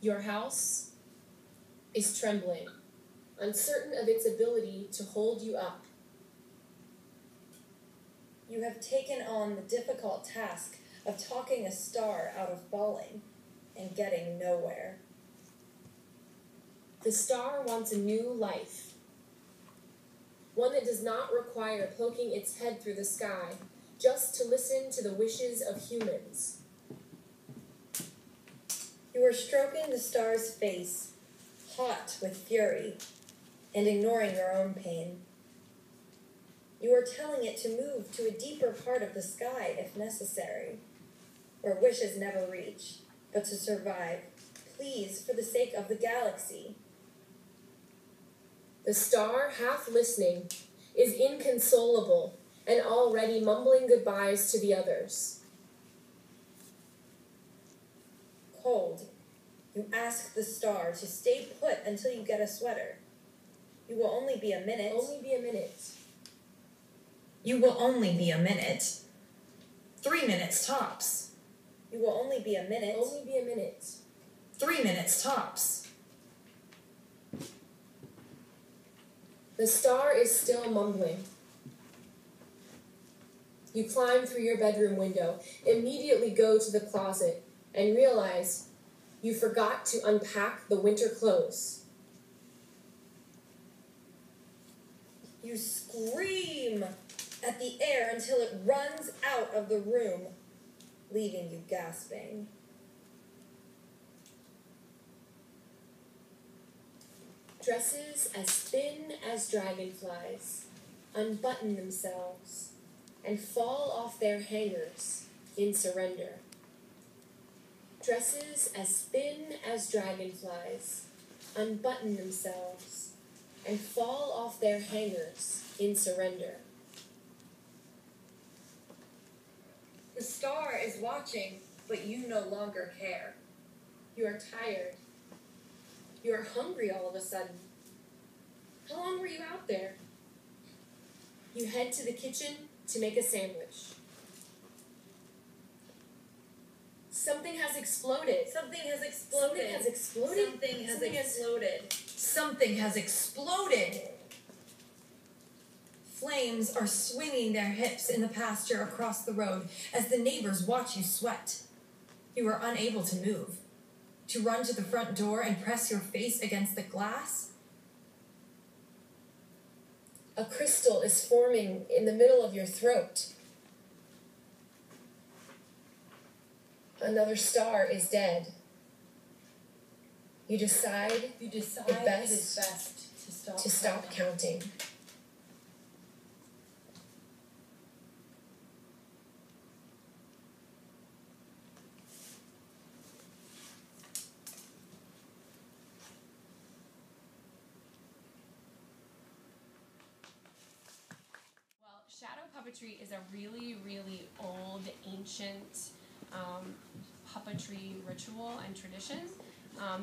Your house is trembling, uncertain of its ability to hold you up. You have taken on the difficult task of talking a star out of falling and getting nowhere. The star wants a new life, one that does not require poking its head through the sky just to listen to the wishes of humans. You are stroking the star's face, hot with fury, and ignoring your own pain. You are telling it to move to a deeper part of the sky if necessary, where wishes never reach, but to survive, please, for the sake of the galaxy. The star, half listening, is inconsolable and already mumbling goodbyes to the others. Cold, you ask the star to stay put until you get a sweater. You will only be a minute. Only be a minute. You will only be a minute. 3 minutes tops. You will only be a minute. Only be a minute. 3 minutes tops. The star is still mumbling. You climb through your bedroom window, immediately go to the closet, and realize you forgot to unpack the winter clothes. You scream at the air until it runs out of the room, leaving you gasping. Dresses as thin as dragonflies unbutton themselves and fall off their hangers in surrender. Dresses as thin as dragonflies unbutton themselves and fall off their hangers in surrender. The star is watching, but you no longer care. You are tired. You are hungry all of a sudden. How long were you out there? You head to the kitchen to make a sandwich. Something has exploded. Something has exploded. Something has exploded. Something has exploded. Something has exploded. Flames are swinging their hips in the pasture across the road as the neighbors watch you sweat. You are unable to move. To run to the front door and press your face against the glass? A crystal is forming in the middle of your throat. Another star is dead. You decide it is best to stop counting. Shadow puppetry is a really, really old, ancient puppetry ritual and tradition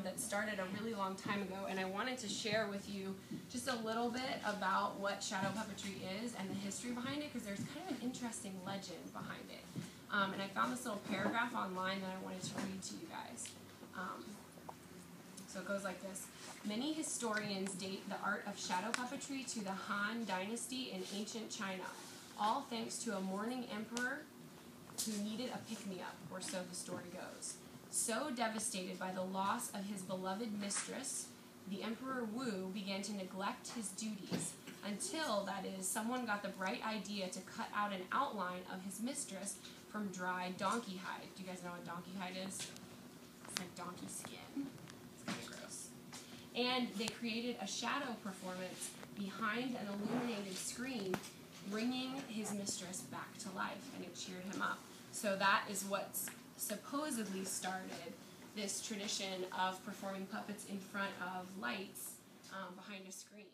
that started a really long time ago, and I wanted to share with you just a little bit about what shadow puppetry is and the history behind it, because there's kind of an interesting legend behind it. And I found this little paragraph online that I wanted to read to you guys. So it goes like this. Many historians date the art of shadow puppetry to the Han Dynasty in ancient China, all thanks to a mourning emperor who needed a pick-me-up, or so the story goes. So devastated by the loss of his beloved mistress, the Emperor Wu began to neglect his duties until, that is, someone got the bright idea to cut out an outline of his mistress from dry donkey hide. Do you guys know what donkey hide is? It's like donkey skin. It's kind of gross. And they created a shadow performance behind an illuminated screen, bringing his mistress back to life, and it cheered him up. So that is what's supposedly started this tradition of performing puppets in front of lights behind a screen.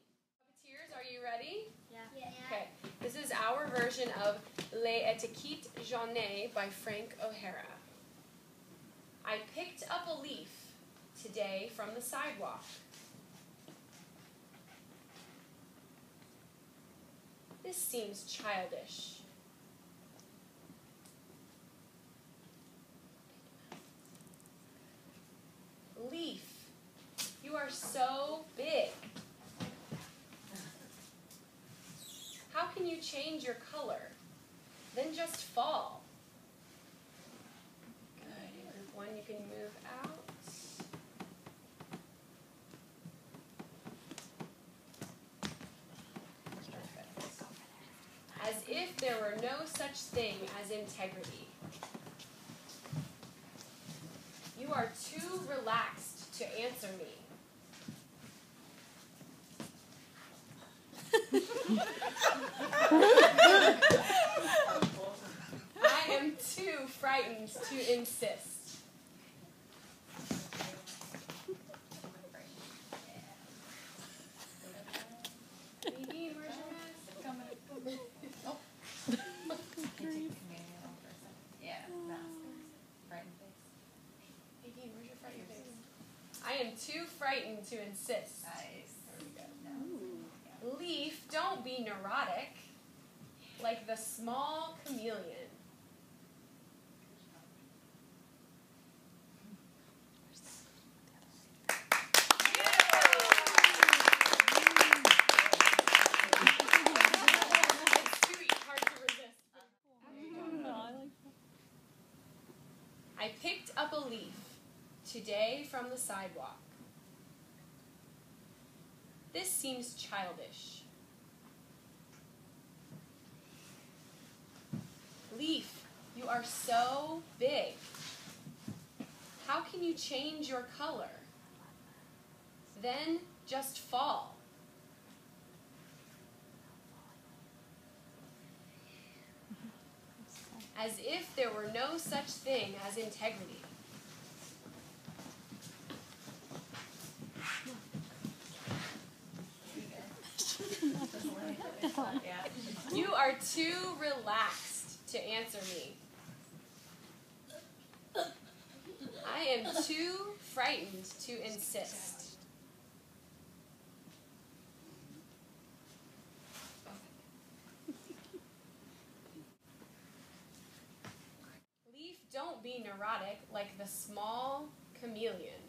Puppeteers, are you ready? Yeah. Okay, this is our version of Les Étiquettes Jaunes by Frank O'Hara. I picked up a leaf today from the sidewalk. This seems childish. Leaf, change your color? Then just fall. Good. Group 1, you can move out. As if there were no such thing as integrity. You are too relaxed to answer me. I am too frightened to insist. Nadine, where's your mask? Yeah, mask. Frightened face. Nadine, where's your frightened face? I am too frightened to insist. Nice. There we go. Leaf, don't be neurotic, like the small chameleon. I picked up a leaf today from the sidewalk. This seems childish. Leaf, you are so big. How can you change your color? Then just fall. As if there were no such thing as integrity. You are too relaxed to answer me. I am too frightened to insist. Leaf, don't be neurotic like the small chameleon.